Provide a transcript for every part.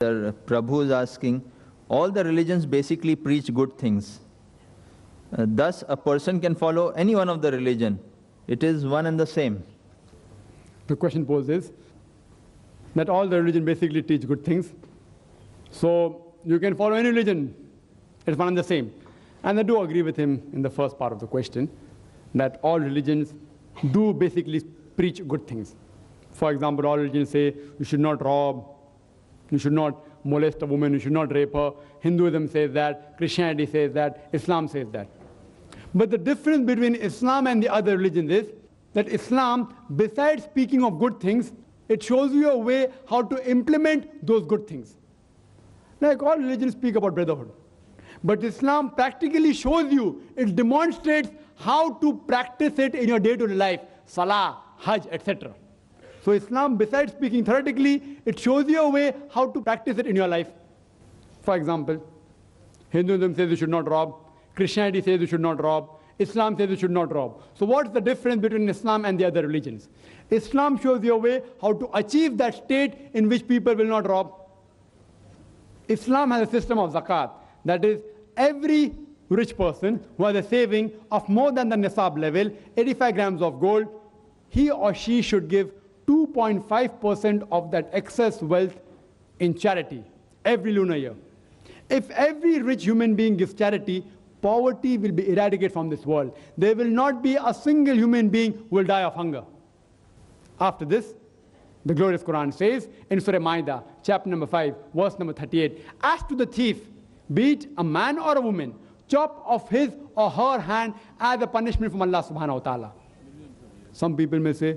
Prabhu is asking, all the religions basically preach good things. Thus, a person can follow any one of the religion. It is one and the same. The question posed is that all the religion basically teach good things. So you can follow any religion. It's one and the same. And I do agree with him in the first part of the question, that all religions do basically preach good things. For example, all religions say you should not rob, you should not molest a woman, you should not rape her. Hinduism says that, Christianity says that, Islam says that. But the difference between Islam and the other religions is that Islam, besides speaking of good things, it shows you a way how to implement those good things. Like all religions speak about brotherhood. But Islam practically shows you, it demonstrates how to practice it in your day-to-day life, salah, hajj, etc. So Islam, besides speaking theoretically, it shows you a way how to practice it in your life. For example, Hinduism says you should not rob, Christianity says you should not rob, Islam says you should not rob. So what's the difference between Islam and the other religions? Islam shows you a way how to achieve that state in which people will not rob. Islam has a system of zakat. That is, every rich person who has a saving of more than the nisab level, 85 grams of gold, he or she should give 2.5% of that excess wealth in charity every lunar year. If every rich human being gives charity, poverty will be eradicated from this world. There will not be a single human being who will die of hunger. After this, the glorious Quran says in Surah Ma'idah, chapter number 5, verse number 38, as to the thief, be it a man or a woman, chop off his or her hand as a punishment from Allah subhanahu wa ta'ala. Some people may say,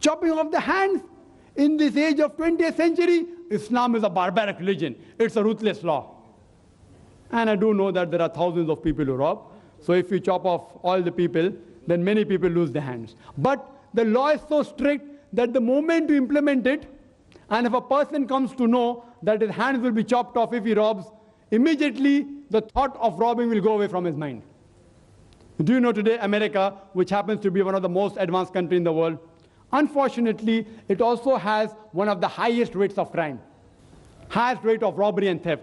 chopping off the hands in this age of 20th century, Islam is a barbaric religion. It's a ruthless law. And I do know that there are thousands of people who rob. So if you chop off all the people, then many people lose their hands. But the law is so strict that the moment you implement it, and if a person comes to know that his hands will be chopped off if he robs, immediately the thought of robbing will go away from his mind. Do you know today America, which happens to be one of the most advanced countries in the world, unfortunately, it also has one of the highest rates of crime, highest rate of robbery and theft.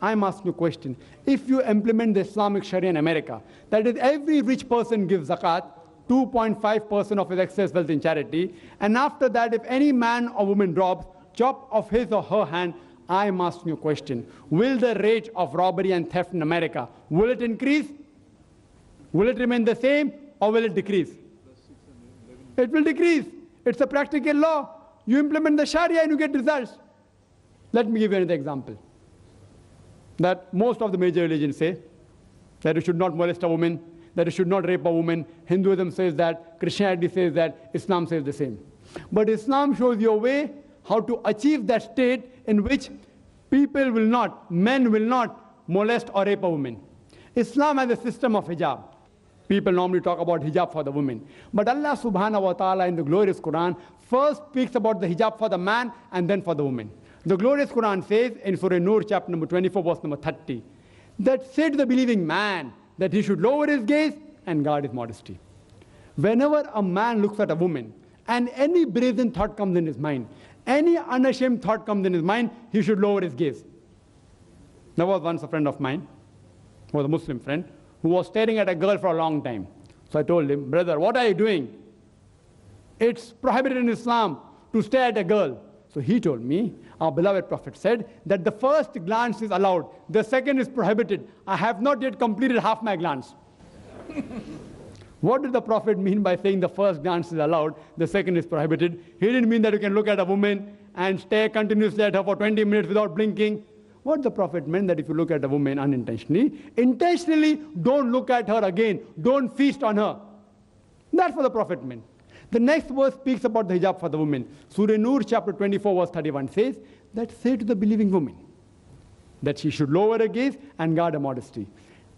I'm asking you a question. If you implement the Islamic Sharia in America, that is, every rich person gives zakat, 2.5% of his excess wealth in charity, and after that, if any man or woman robs, chop off his or her hand, I'm asking you a question. Will the rate of robbery and theft in America, will it increase? Will it remain the same, or will it decrease? It will decrease. It's a practical law. You implement the Sharia and you get results. Let me give you another example. That most of the major religions say that you should not molest a woman, that you should not rape a woman. Hinduism says that, Christianity says that, Islam says the same. But Islam shows you a way how to achieve that state in which people will not, men will not molest or rape a woman. Islam has a system of hijab. People normally talk about hijab for the women. But Allah subhanahu wa ta'ala in the glorious Quran first speaks about the hijab for the man and then for the woman. The glorious Quran says in Surah Nur, chapter number 24, verse number 30, that say to the believing man that he should lower his gaze and guard his modesty. Whenever a man looks at a woman and any brazen thought comes in his mind, any unashamed thought comes in his mind, he should lower his gaze. There was once a friend of mine, who was a Muslim friend, who was staring at a girl for a long time. So I told him, brother, what are you doing? It's prohibited in Islam to stare at a girl. So he told me, our beloved Prophet said that the first glance is allowed, the second is prohibited. I have not yet completed half my glance. What did the Prophet mean by saying the first glance is allowed, the second is prohibited? He didn't mean that you can look at a woman and stare continuously at her for 20 minutes without blinking. What the Prophet meant that if you look at a woman unintentionally, intentionally don't look at her again. Don't feast on her. That's what the Prophet meant. The next verse speaks about the hijab for the woman. Surah Nur, chapter 24, verse 31 says that say to the believing woman that she should lower her gaze and guard her modesty,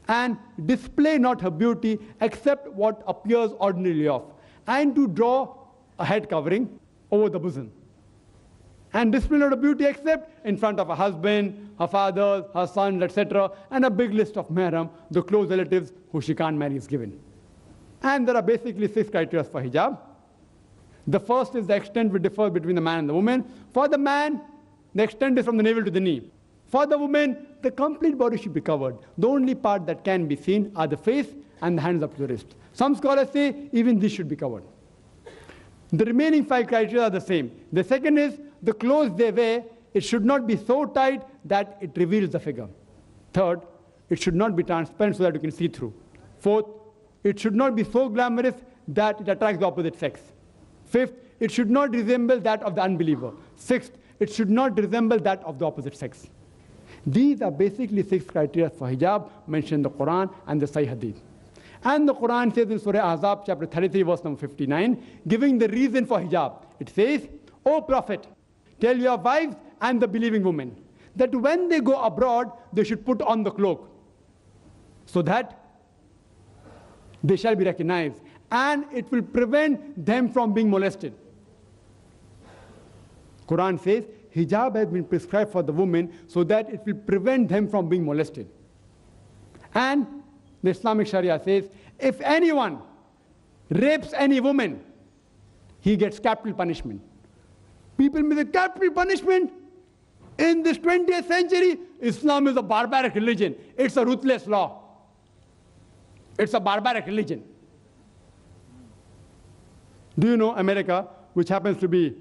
and display not her beauty except what appears ordinarily of, and to draw a head covering over the bosom, and display not her beauty except in front of her husband, her fathers, her sons, etc., and a big list of mahram, the close relatives who she can't marry, is given. And there are basically 6 criteria for hijab. The first is the extent which differs between the man and the woman. For the man, the extent is from the navel to the knee. For the woman, the complete body should be covered. The only part that can be seen are the face and the hands up to the wrist. Some scholars say even this should be covered. The remaining 5 criteria are the same. The second is the clothes they wear, it should not be so tight that it reveals the figure. Third, it should not be transparent so that you can see through. Fourth, it should not be so glamorous that it attracts the opposite sex. Fifth, it should not resemble that of the unbeliever. Sixth, it should not resemble that of the opposite sex. These are basically 6 criteria for hijab mentioned in the Quran and the Sahih Hadith. And the Quran says in Surah Ahzab, chapter 33, verse number 59, giving the reason for hijab. It says, O Prophet, tell your wives and the believing women that when they go abroad, they should put on the cloak so that they shall be recognized and it will prevent them from being molested. Quran says, hijab has been prescribed for the women so that it will prevent them from being molested. And the Islamic Sharia says, if anyone rapes any woman, he gets capital punishment. People may say, capital punishment? In this 20th century, Islam is a barbaric religion. It's a ruthless law. It's a barbaric religion. Do you know America, which happens to be